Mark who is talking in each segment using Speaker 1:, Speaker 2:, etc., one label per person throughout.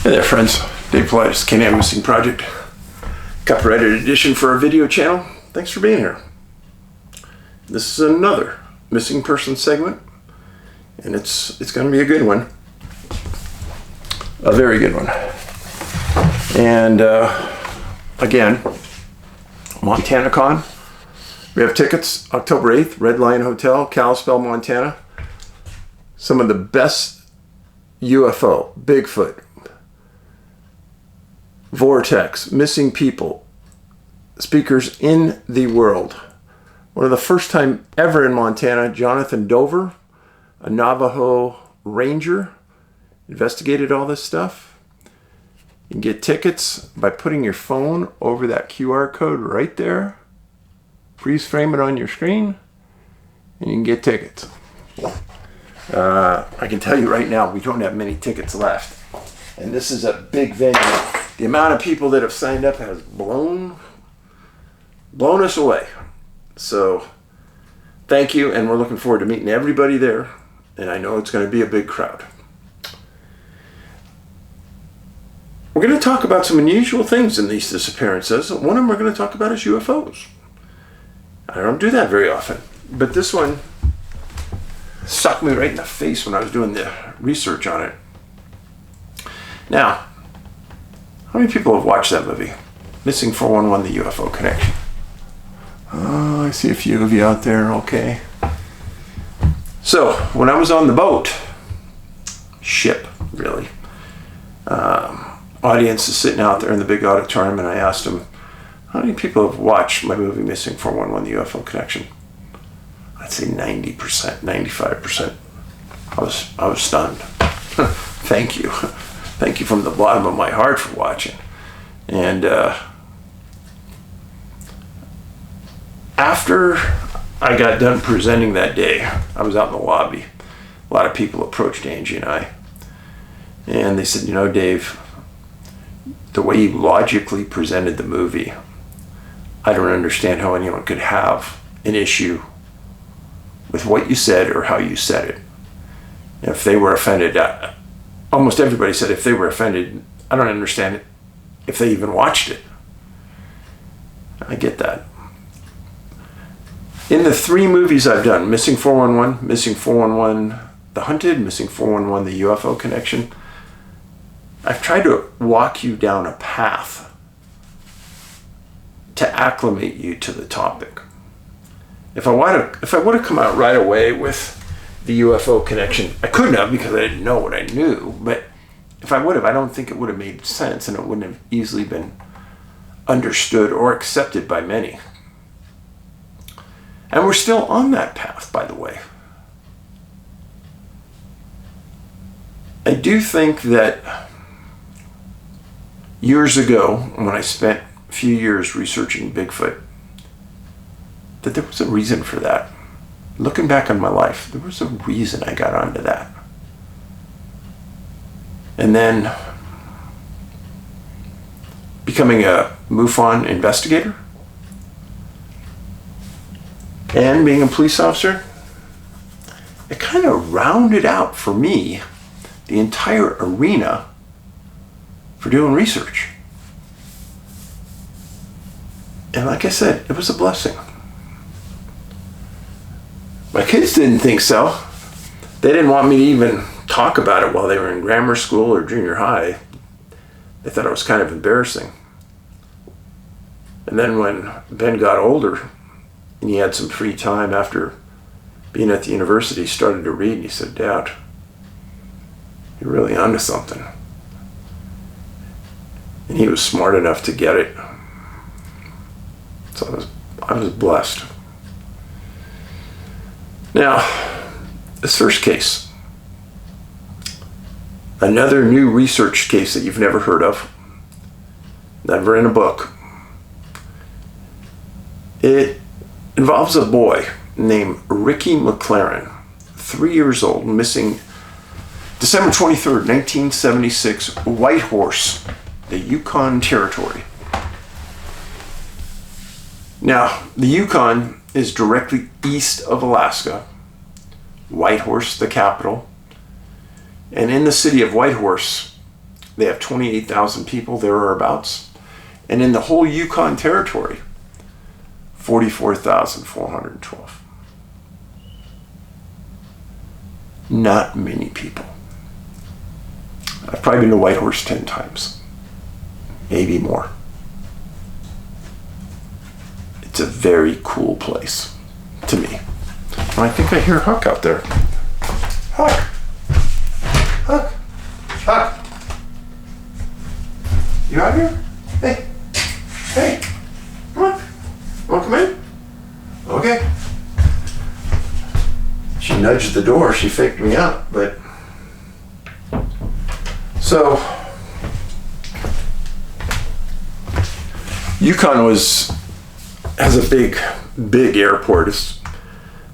Speaker 1: Hey there friends, Dave Paulides, Canadian Missing Project. Copyrighted edition for our video channel. Thanks for being here. This is another missing person segment, and it's going to be a good one. A very good one. And again, MontanaCon. We have tickets October 8th, Red Lion Hotel, Kalispell, Montana. Some of the best UFO, Bigfoot, Vortex, missing people, speakers in the world. One of the first time ever in Montana, Jonathan Dover, a Navajo ranger, investigated all this stuff. You can get tickets by putting your phone over that QR code right there. Freeze frame it on your screen, and you can get tickets. I can tell you right now, we don't have many tickets left. And this is a big venue. The amount of people that have signed up has blown us away. So thank you, and we're looking forward to meeting everybody there. And I know it's going to be a big crowd. We're going to talk about some unusual things in these disappearances. One of them we're going to talk about is UFOs. I don't do that very often, but this one sucked me right in the face when I was doing the research on it. Now, how many people have watched that movie? Missing 411, the UFO Connection. Oh, I see a few of you out there, okay. So, when I was on the boat, ship, really, audience is sitting out there in the big auditorium, and I asked them, how many people have watched my movie Missing 411, the UFO Connection? I'd say 90%, 95%. I was stunned. Thank you. Thank you from the bottom of my heart for watching. And after I got done presenting that day, I was out in the lobby. A lot of people approached Angie and I. And they said, you know, Dave, the way you logically presented the movie, I don't understand how anyone could have an issue with what you said or how you said it. If they were offended, almost everybody said if they were offended, I don't understand it if they even watched it. I get that. In the 3 movies I've done, Missing 411, Missing 411, The Hunted, Missing 411, The UFO Connection, I've tried to walk you down a path to acclimate you to the topic. If I would have come out right away with the UFO Connection, I couldn't have because I didn't know what I knew, but if I would have, I don't think it would have made sense, and it wouldn't have easily been understood or accepted by many. And we're still on that path, by the way. I do think that years ago, when I spent a few years researching Bigfoot, that there was a reason for that. Looking back on my life, there was a reason I got onto that. And then becoming a MUFON investigator and being a police officer, it kind of rounded out for me the entire arena for doing research. And like I said, it was a blessing. My kids didn't think so. They didn't want me to even talk about it while they were in grammar school or junior high. They thought it was kind of embarrassing. And then when Ben got older and he had some free time after being at the university, he started to read, and he said, Dad, you're really onto something. And he was smart enough to get it. So I was blessed. Now, this first case, another new research case that you've never heard of, never in a book. It involves a boy named Ricky McLaren, 3 years old, missing December 23rd, 1976, Whitehorse, the Yukon Territory. Now, the Yukon is directly east of Alaska, Whitehorse, the capital, And in the city of Whitehorse They have 28,000 people there or abouts. And in the whole Yukon territory, 44,412. Not many people. I've probably been to Whitehorse 10 times. Maybe more. It's a very cool place to me. And I think I hear Huck out there. Huck! Huck! Huck! You out here? Hey! Hey! Come on! Want to come in? Okay. She nudged the door. She faked me out, but... So... Yukon has a big airport. It's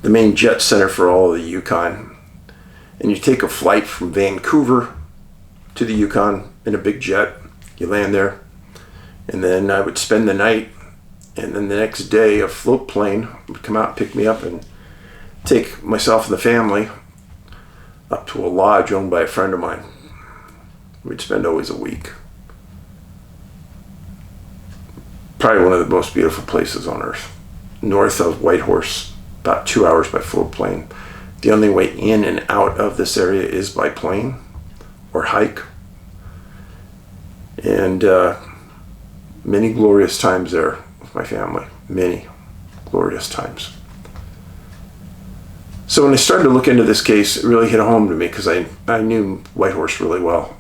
Speaker 1: the main jet center for all of the Yukon. And you take a flight from Vancouver to the Yukon in a big jet. You land there. And then I would spend the night. And then the next day, a float plane would come out and pick me up and take myself and the family up to a lodge owned by a friend of mine. We'd spend always a week. Probably one of the most beautiful places on earth. North of Whitehorse, about 2 hours by float plane. The only way in and out of this area is by plane or hike. And many glorious times there with my family. Many glorious times. So when I started to look into this case, it really hit home to me because I knew Whitehorse really well.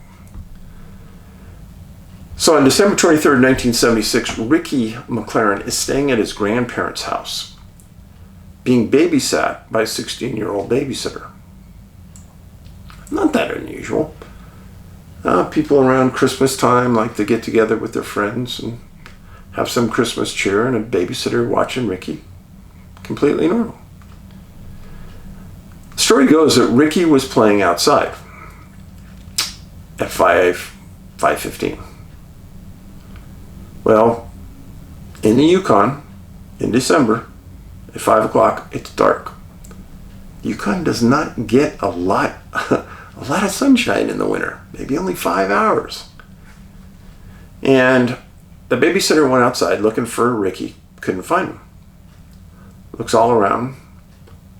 Speaker 1: So on December 23rd, 1976, Ricky McLaren is staying at his grandparents' house, being babysat by a 16-year-old babysitter. Not that unusual. People around Christmas time like to get together with their friends and have some Christmas cheer, and a babysitter watching Ricky. Completely normal. The story goes that Ricky was playing outside at 5:15. Well, in the Yukon, in December, at 5 o'clock, it's dark. Yukon does not get a lot of sunshine in the winter. Maybe only 5 hours. And the babysitter went outside looking for Ricky. Couldn't find him. Looks all around.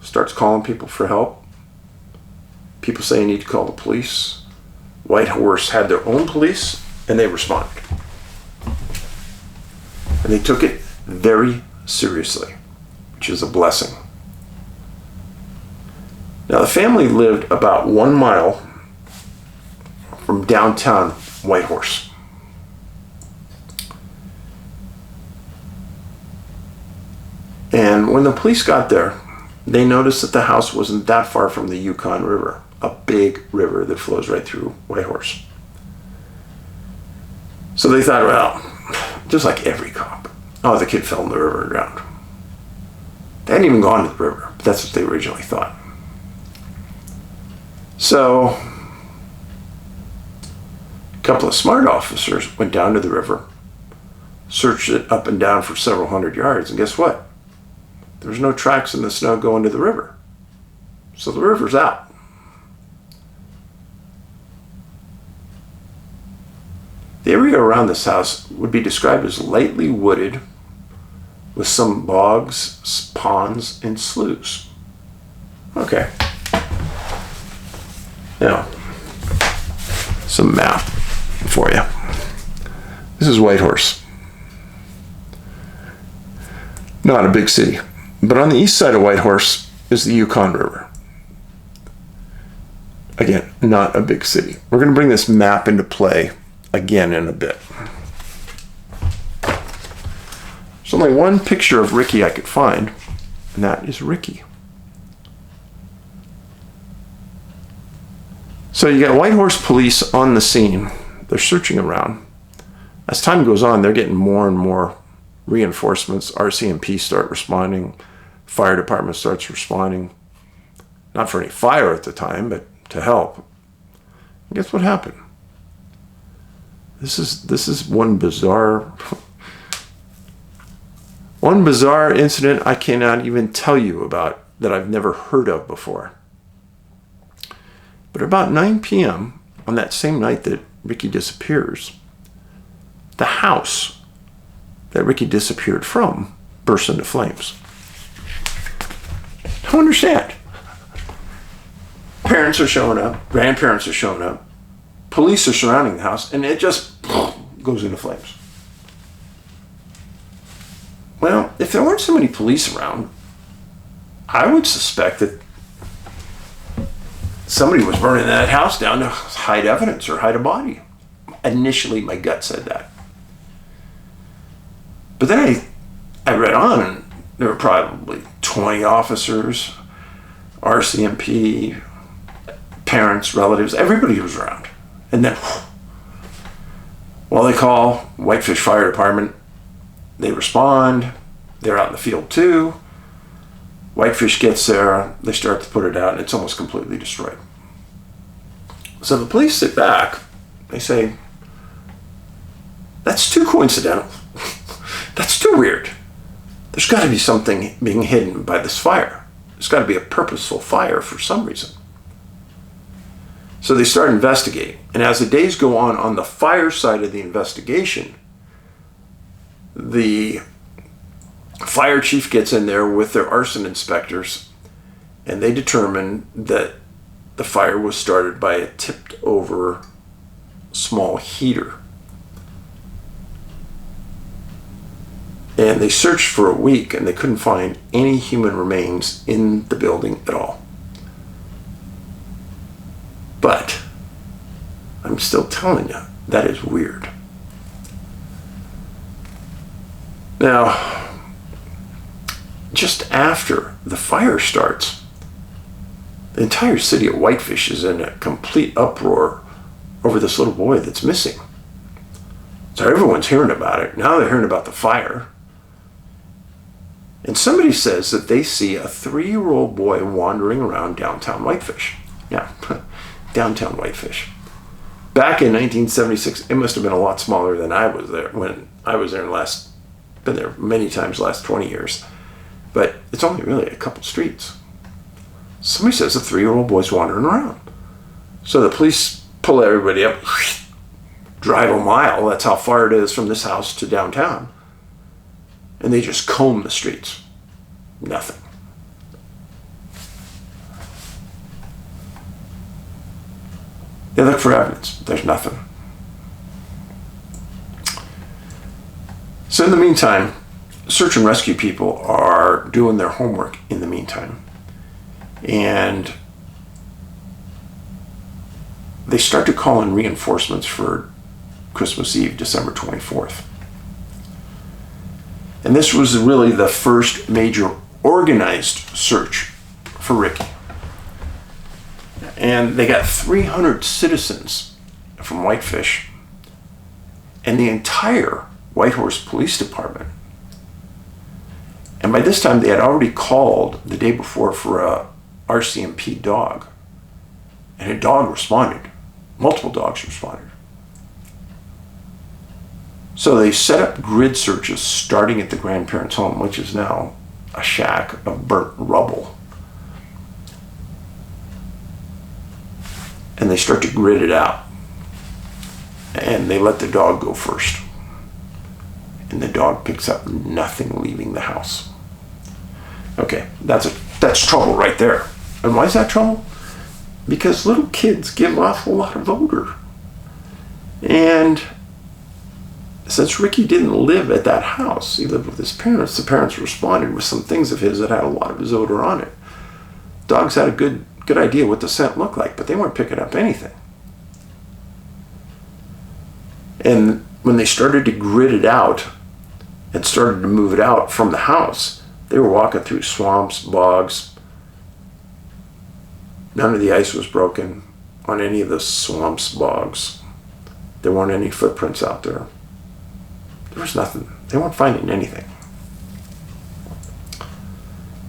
Speaker 1: Starts calling people for help. People say you need to call the police. Whitehorse had their own police, and they responded. And they took it very seriously, which is a blessing. Now, the family lived about 1 mile from downtown Whitehorse. And when the police got there, they noticed that the house wasn't that far from the Yukon River, a big river that flows right through Whitehorse. So they thought, well, just like every cop, oh, the kid fell in the river and drowned. They hadn't even gone to the river, but that's what they originally thought. So a couple of smart officers went down to the river, searched it up and down for several hundred yards, and guess what? There's no tracks in the snow going to the river. So the river's out. The area around this house would be described as lightly wooded with some bogs, ponds, and sloughs. Okay. Now, some map for you. This is Whitehorse. Not a big city. But on the east side of Whitehorse is the Yukon River. Again, not a big city. We're going to bring this map into play again in a bit. There's only one picture of Ricky I could find, and that is Ricky. So you got Whitehorse police on the scene. They're searching around. As time goes on, they're getting more and more reinforcements. RCMP start responding. Fire department starts responding. Not for any fire at the time, but to help. And guess what happened? This is one bizarre incident I cannot even tell you about, that I've never heard of before. But about 9 p.m. on that same night that Ricky disappears, the house that Ricky disappeared from bursts into flames. I don't understand. Parents are showing up, grandparents are showing up, police are surrounding the house, and it just goes into flames. Well, if there weren't so many police around, I would suspect that somebody was burning that house down to hide evidence or hide a body. Initially, my gut said that. But then I read on, and there were probably 20 officers, RCMP, parents, relatives, everybody was around. And then, well, they call Whitefish Fire Department. They respond. They're out in the field too. Whitefish gets there. They start to put it out, and it's almost completely destroyed. So the police sit back. They say, that's too coincidental. That's too weird. There's got to be something being hidden by this fire. There's got to be a purposeful fire for some reason. So they start investigating. And as the days go on the fire side of the investigation, the fire chief gets in there with their arson inspectors, and they determine that the fire was started by a tipped over small heater. And they searched for a week, and they couldn't find any human remains in the building at all. But I'm still telling you, that is weird. Now, just after the fire starts, the entire city of Whitefish is in a complete uproar over this little boy that's missing. So everyone's hearing about it. Now they're hearing about the fire. And somebody says that they see a 3-year-old boy wandering around downtown Whitefish. Yeah, downtown Whitefish. Back in 1976, it must have been a lot smaller than I was there when I was there been there many times the last 20 years. But it's only really a couple streets. Somebody says a 3-year-old boy's wandering around. So the police pull everybody up, drive a mile, that's how far it is from this house to downtown. And they just comb the streets. Nothing. They look for evidence. There's nothing. So in the meantime, search and rescue people are doing their homework in the meantime. And they start to call in reinforcements for Christmas Eve, December 24th. And this was really the first major organized search for Ricky. And they got 300 citizens from Whitefish and the entire Whitehorse Police Department. And by this time, they had already called the day before for a RCMP dog. And a dog responded. Multiple dogs responded. So they set up grid searches starting at the grandparents' home, which is now a shack of burnt rubble. And they start to grid it out. And they let the dog go first. And the dog picks up nothing leaving the house. Okay, that's trouble right there. And why is that trouble? Because little kids give off a lot of odor. And since Ricky didn't live at that house, he lived with his parents, the parents responded with some things of his that had a lot of his odor on it. Dogs had a good idea what the scent looked like, but they weren't picking up anything. And when they started to grid it out and started to move it out from the house, they were walking through swamps, bogs. None of the ice was broken on any of the swamps, bogs. There weren't any footprints out there. There was nothing. They weren't finding anything.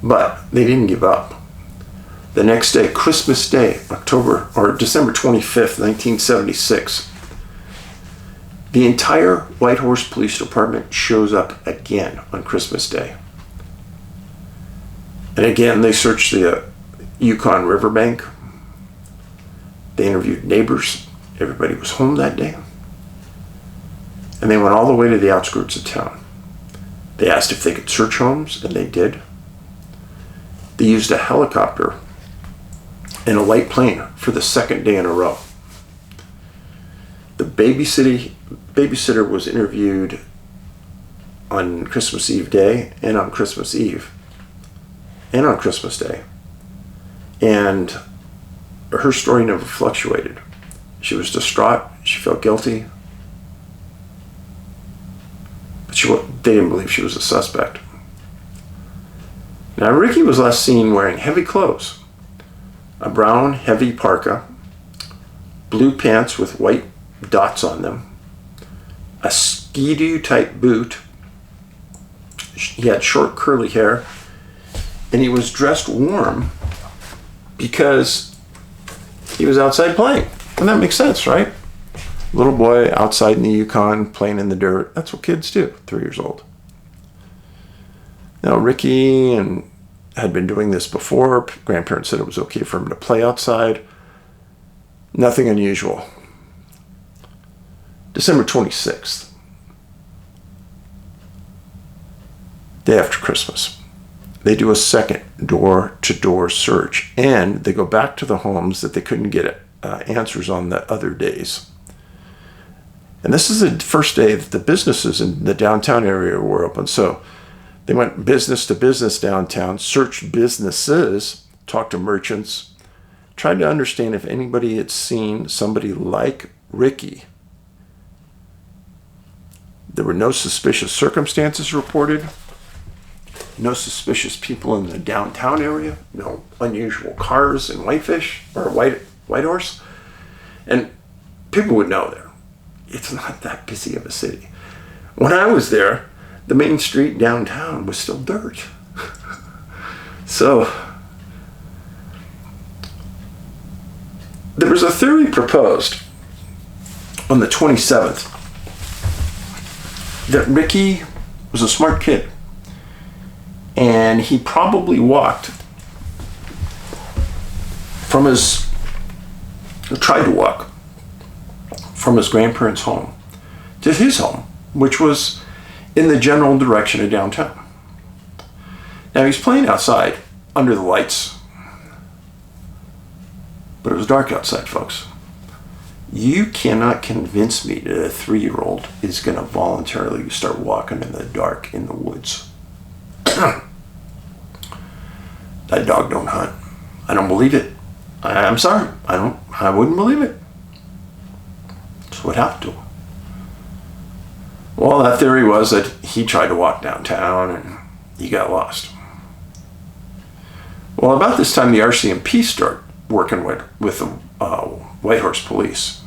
Speaker 1: But they didn't give up. The next day, Christmas Day, December 25th, 1976, the entire Whitehorse Police Department shows up again on Christmas Day. And again, they searched the Yukon riverbank. They interviewed neighbors Everybody was home that day. And they went all the way to the outskirts of town. They asked if they could search homes, and they did. They used a helicopter and a light plane for the second day in a row. The babysitter was interviewed on Christmas Eve day and on Christmas Eve and on Christmas Day. And her story never fluctuated. She was distraught. She felt guilty. But they didn't believe she was a suspect. Now, Ricky was last seen wearing heavy clothes. A brown, heavy parka, blue pants with white dots on them, a skidoo type boot. He had short curly hair, and he was dressed warm because he was outside playing. And that makes sense, right? Little boy outside in the Yukon playing in the dirt. That's what kids do, 3 years old. Now, Ricky had been doing this before. Grandparents said it was okay for him to play outside. Nothing unusual. December 26th, day after Christmas, they do a second door-to-door search, and they go back to the homes that they couldn't get answers on the other days. And this is the first day that the businesses in the downtown area were open. So they went business to business downtown, searched businesses, talked to merchants, tried to understand if anybody had seen somebody like Ricky. There were no suspicious circumstances reported, no suspicious people in the downtown area, no unusual cars in Whitehorse. And people would know there. It's not that busy of a city. When I was there, the main street downtown was still dirt. So there was a theory proposed on the 27th that Ricky was a smart kid, and he probably tried to walk from his grandparents' home to his home, which was in the general direction of downtown. Now, he's playing outside under the lights, but it was dark outside, folks. You cannot convince me that a 3-year-old is going to voluntarily start walking in the dark in the woods. That dog don't hunt. I don't believe it. I'm sorry. I wouldn't believe it. That's what happened to him. Well, that theory was that he tried to walk downtown and he got lost. Well, about this time, the RCMP started working with the Whitehorse police.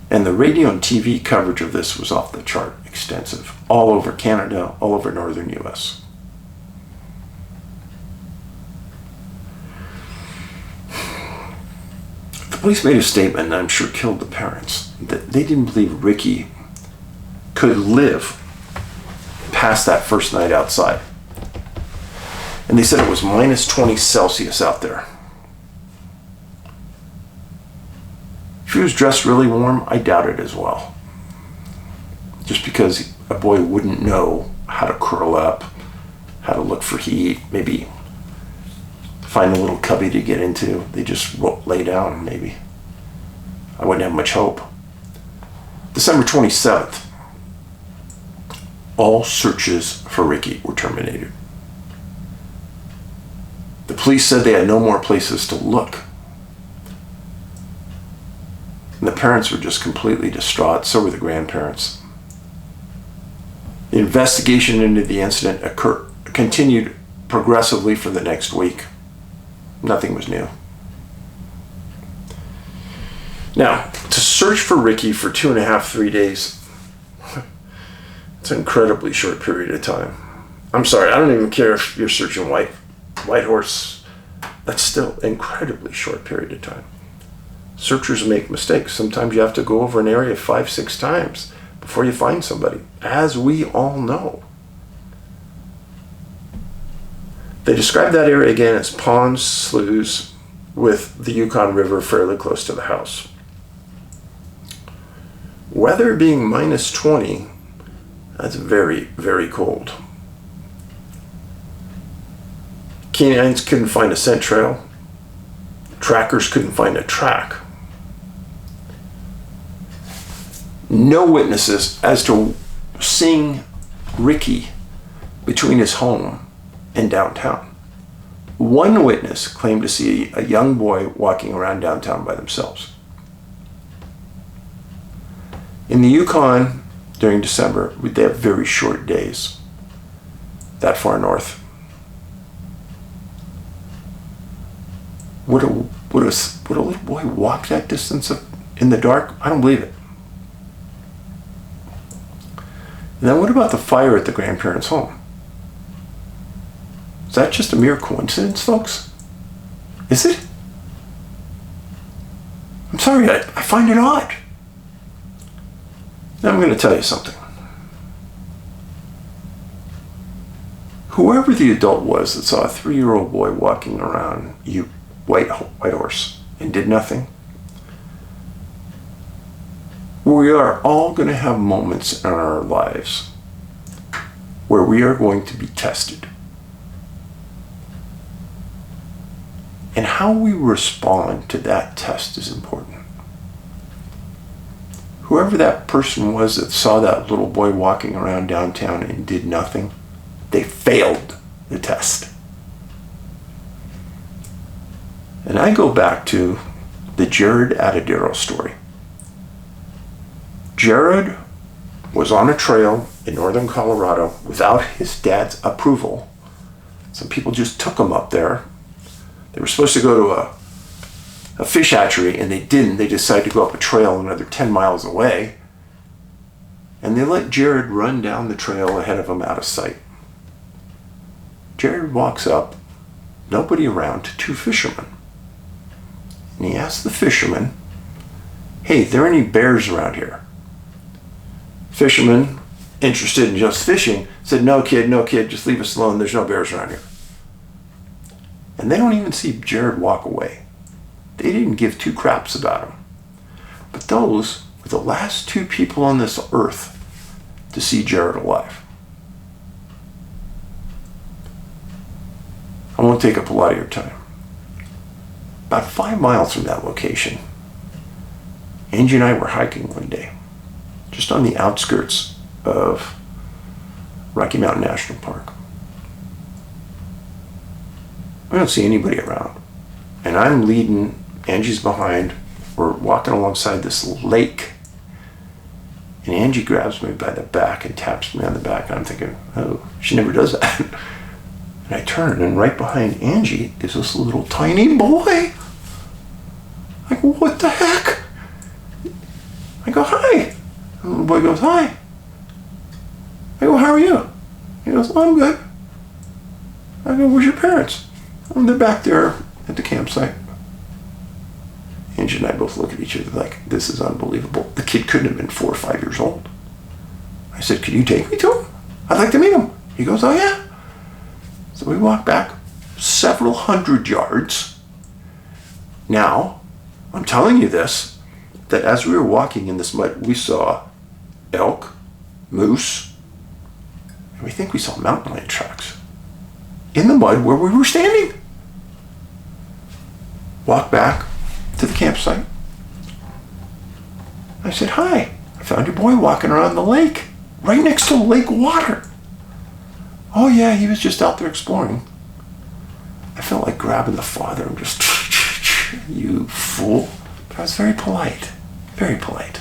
Speaker 1: And the radio and TV coverage of this was off the chart, extensive, all over Canada, all over northern U.S. The police made a statement that I'm sure killed the parents, that they didn't believe Ricky could live past that first night outside. And they said it was minus 20 Celsius out there. If he was dressed really warm, I doubt it as well. Just because a boy wouldn't know how to curl up, how to look for heat, maybe find a little cubby to get into. They just lay down, maybe. I wouldn't have much hope. December 27th, all searches for Ricky were terminated. The police said they had no more places to look. And the parents were just completely distraught. So were the grandparents. The investigation into the incident continued progressively for the next week. Nothing was new. Now, to search for Ricky for 2.5, 3 days, it's an incredibly short period of time. I'm sorry, I don't even care if you're searching Whitehorse. That's still an incredibly short period of time. Searchers make mistakes. Sometimes you have to go over an area 5, 6 times before you find somebody, as we all know. They describe that area again as ponds, sloughs, with the Yukon River fairly close to the house. Weather being minus 20, that's very, very cold. Canines couldn't find a scent trail. Trackers couldn't find a track. No witnesses as to seeing Ricky between his home and downtown. One witness claimed to see a young boy walking around downtown by themselves. In the Yukon during December, they have very short days that far north. Would a little boy walk that distance in the dark? I don't believe it. And then what about the fire at the grandparents' home? Is that just a mere coincidence, folks? Is it? I'm sorry, I find it odd. Now I'm going to tell you something. Whoever the adult was that saw a 3-year-old boy walking around Whitehorse and did nothing, we are all going to have moments in our lives where we are going to be tested. And how we respond to that test is important. Whoever that person was that saw that little boy walking around downtown and did nothing, they failed the test. And I go back to the Jared Attadero story. Jared was on a trail in northern Colorado without his dad's approval. Some people just took him up there. They were supposed to go to a fish hatchery, and they didn't. They decided to go up a trail another 10 miles away. And they let Jared run down the trail ahead of him out of sight. Jared walks up, nobody around, to 2 fishermen. And he asks the fisherman, "Hey, there any bears around here?" Fisherman, interested in just fishing, said, no kid, just leave us alone. There's no bears around here." And they don't even see Jared walk away. They didn't give 2 craps about him. But those were the last 2 people on this earth to see Jared alive. I won't take up a lot of your time. About 5 miles from that location, Angie and I were hiking one day, just on the outskirts of Rocky Mountain National Park. I don't see anybody around. And I'm leading, Angie's behind. We're walking alongside this lake. And Angie grabs me by the back and taps me on the back. And I'm thinking, oh, she never does that. And I turn, and right behind Angie is this little tiny boy. I go, what the heck? I go, hi. The little boy goes, hi. I go, how are you? He goes, oh, I'm good. I go, where's your parents? Oh, they're back there at the campsite. Angie and I both look at each other like, this is unbelievable. The kid couldn't have been 4 or 5 years old. I said, can you take me to him? I'd like to meet him. He goes, oh yeah. So we walk back several hundred yards. Now, I'm telling you this, that as we were walking in this mud, we saw elk, moose, and we think we saw mountain lion tracks in the mud where we were standing. Walk back to the campsite. I said, hi, I found your boy walking around the lake, right next to lake water. Oh yeah, he was just out there exploring. I felt like grabbing the father and just, you fool. But I was very polite, very polite.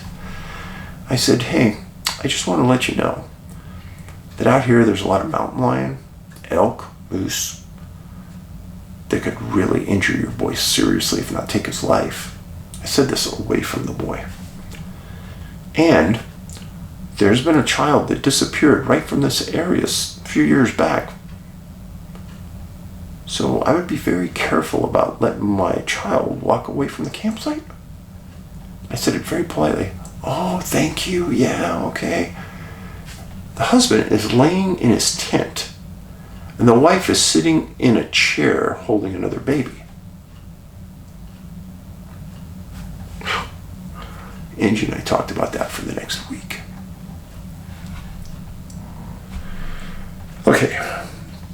Speaker 1: I said, hey, I just want to let you know that out here there's a lot of mountain lion, elk, moose, that could really injure your boy seriously, if not take his life. I said this away from the boy. And there's been a child that disappeared right from this area a few years back. So I would be very careful about letting my child walk away from the campsite. I said it very politely. Oh, thank you. Yeah, okay. The husband is laying in his tent, and the wife is sitting in a chair holding another baby. Angie and I talked about that for the next week. Okay,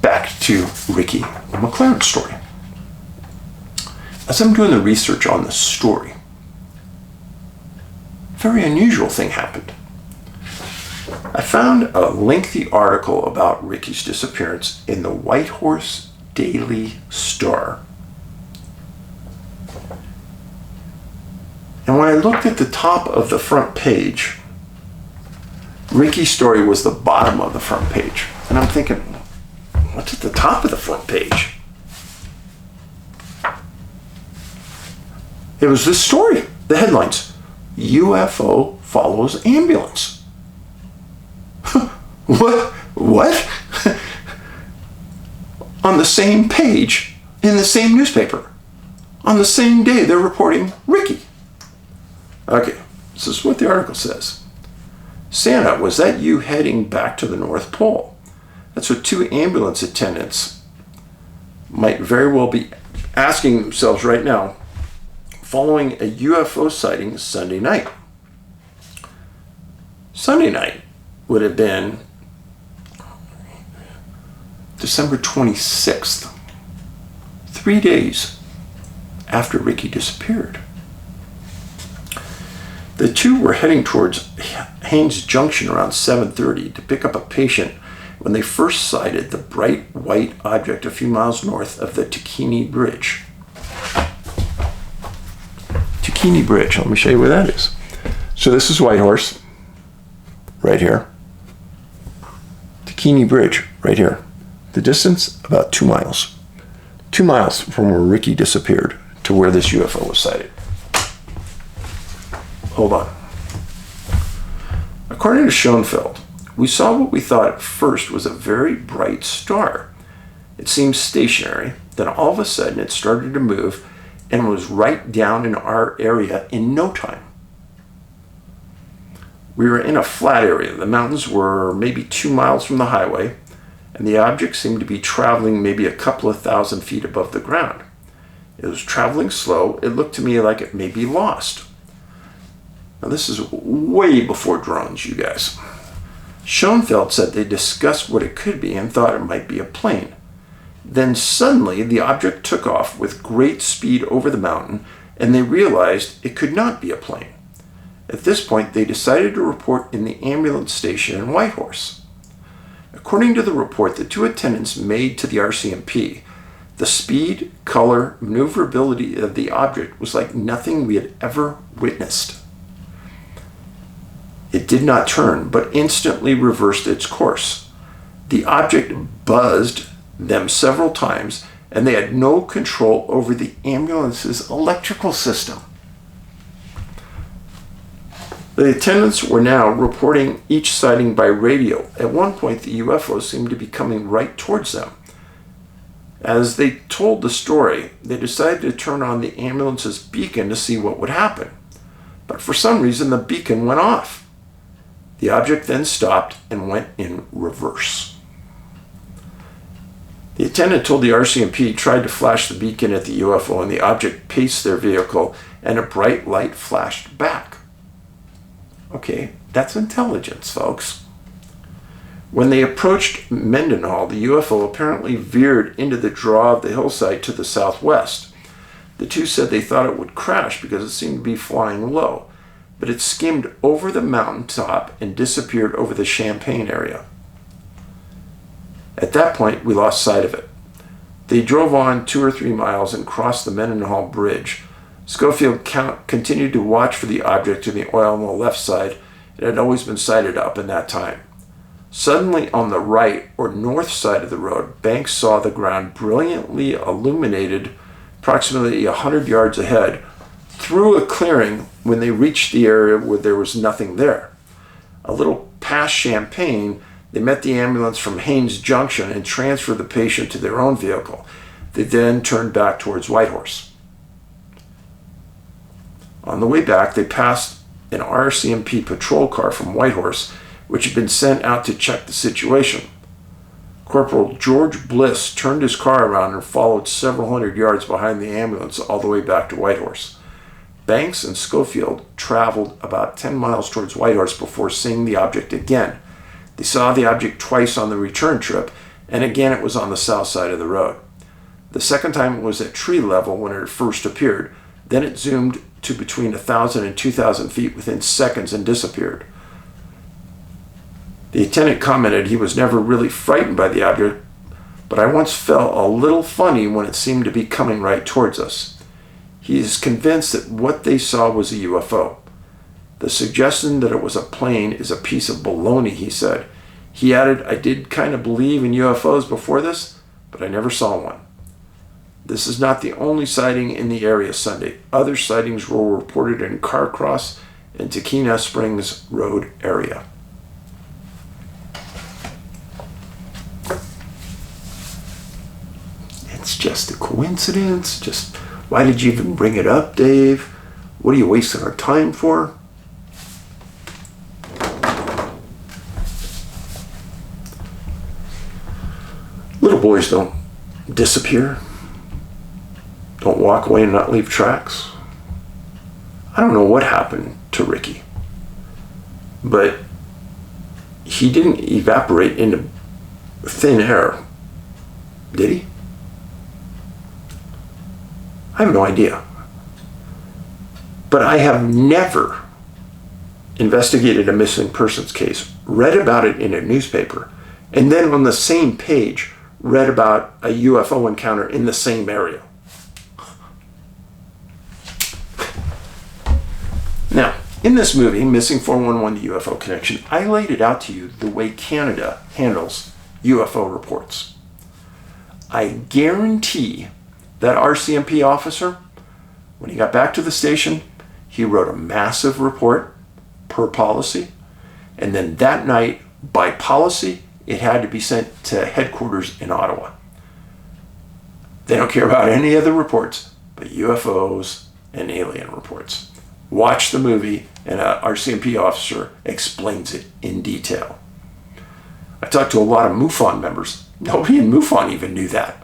Speaker 1: back to Ricky, the McLaren story. As I'm doing the research on the story, a very unusual thing happened. I found a lengthy article about Ricky's disappearance in the Whitehorse Daily Star. And when I looked at the top of the front page, Ricky's story was the bottom of the front page. And I'm thinking, what's at the top of the front page? It was this story, the headlines, UFO follows ambulance. What? On the same page, in the same newspaper, on the same day they're reporting Ricky. Okay, this is what the article says. Santa, was that you heading back to the North Pole? That's what two ambulance attendants might very well be asking themselves right now, following a UFO sighting Sunday night. Sunday night would have been December 26th, 3 days after Ricky disappeared. The two were heading towards Haines Junction around 7:30 to pick up a patient when they first sighted the bright white object a few miles north of the Takini Bridge. Takini Bridge, let me show you where that is. So this is Whitehorse, right here. Takini Bridge, right here. The distance, about 2 miles. 2 miles from where Ricky disappeared to where this UFO was sighted. Hold on. According to Schoenfeld, we saw what we thought at first was a very bright star. It seemed stationary, then all of a sudden it started to move and was right down in our area in no time. We were in a flat area. The mountains were maybe 2 miles from the highway, and the object seemed to be traveling maybe a couple of thousand feet above the ground. It was traveling slow. It looked to me like it may be lost. Now this is way before drones, you guys. Schoenfeld said they discussed what it could be and thought it might be a plane. Then suddenly the object took off with great speed over the mountain, and they realized it could not be a plane. At this point, they decided to report in the ambulance station in Whitehorse. According to the report the two attendants made to the RCMP, the speed, color, maneuverability of the object was like nothing we had ever witnessed. It did not turn, but instantly reversed its course. The object buzzed them several times, and they had no control over the ambulance's electrical system. The attendants were now reporting each sighting by radio. At one point, the UFO seemed to be coming right towards them. As they told the story, they decided to turn on the ambulance's beacon to see what would happen. But for some reason, the beacon went off. The object then stopped and went in reverse. The attendant told the RCMP tried to flash the beacon at the UFO, and the object paced their vehicle, and a bright light flashed back. Okay, that's intelligence, folks. When they approached Mendenhall, the UFO apparently veered into the draw of the hillside to the southwest. The two said they thought it would crash because it seemed to be flying low, but it skimmed over the mountaintop and disappeared over the Champaign area. At that point, we lost sight of it. They drove on 2 or 3 miles and crossed the Mendenhall Bridge. Schofield continued to watch for the object to the oil on the left side. It had always been sighted up in that time. Suddenly, on the right or north side of the road, Banks saw the ground brilliantly illuminated approximately 100 yards ahead through a clearing when they reached the area where there was nothing there. A little past Champaign, they met the ambulance from Haines Junction and transferred the patient to their own vehicle. They then turned back towards Whitehorse. On the way back, they passed an RCMP patrol car from Whitehorse, which had been sent out to check the situation. Corporal George Bliss turned his car around and followed several hundred yards behind the ambulance all the way back to Whitehorse. Banks and Schofield traveled about 10 miles towards Whitehorse before seeing the object again. They saw the object twice on the return trip, and again it was on the south side of the road. The second time it was at tree level when it first appeared. Then it zoomed to between 1,000 and 2,000 feet within seconds and disappeared. The attendant commented he was never really frightened by the object, but I once felt a little funny when it seemed to be coming right towards us. He is convinced that what they saw was a UFO. The suggestion that it was a plane is a piece of baloney, he said. He added, I did kind of believe in UFOs before this, but I never saw one. This is not the only sighting in the area Sunday. Other sightings were reported in Carcross and Taquina Springs Road area. It's just a coincidence. Just why did you even bring it up, Dave? What are you wasting our time for? Little boys don't disappear. Don't walk away and not leave tracks. I don't know what happened to Ricky, but he didn't evaporate into thin air, did he? I have no idea. But I have never investigated a missing persons case, read about it in a newspaper, and then on the same page read about a UFO encounter in the same area. Now, in this movie, Missing 411, the UFO Connection, I laid it out to you the way Canada handles UFO reports. I guarantee that RCMP officer, when he got back to the station, he wrote a massive report per policy, and then that night, by policy, it had to be sent to headquarters in Ottawa. They don't care about any other reports but UFOs and alien reports. Watch the movie, and an RCMP officer explains it in detail. I talked to a lot of MUFON members. Nobody in MUFON even knew that.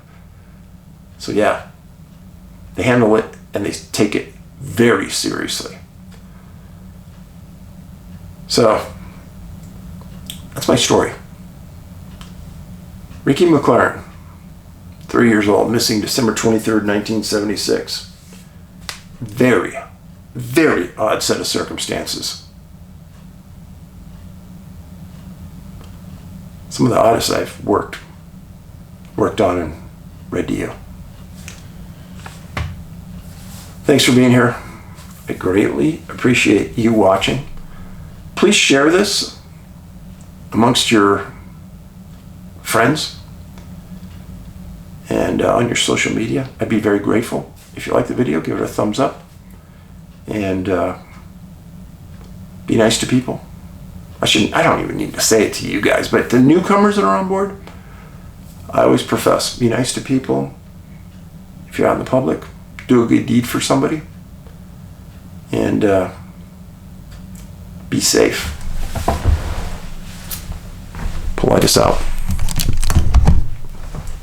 Speaker 1: So yeah, they handle it and they take it very seriously. So that's my story. Ricky McLaren, 3 years old, missing December 23rd, 1976. Very, very odd set of circumstances. Some of the oddest I've worked on and read to you. Thanks for being here. I greatly appreciate you watching. Please share this amongst your friends and on your social media. I'd be very grateful. If you like the video, give it a thumbs up. And be nice to people. I don't even need to say it to you guys, but the newcomers that are on board, I always profess, be nice to people. If you're out in the public, do a good deed for somebody. And be safe. Paulides out.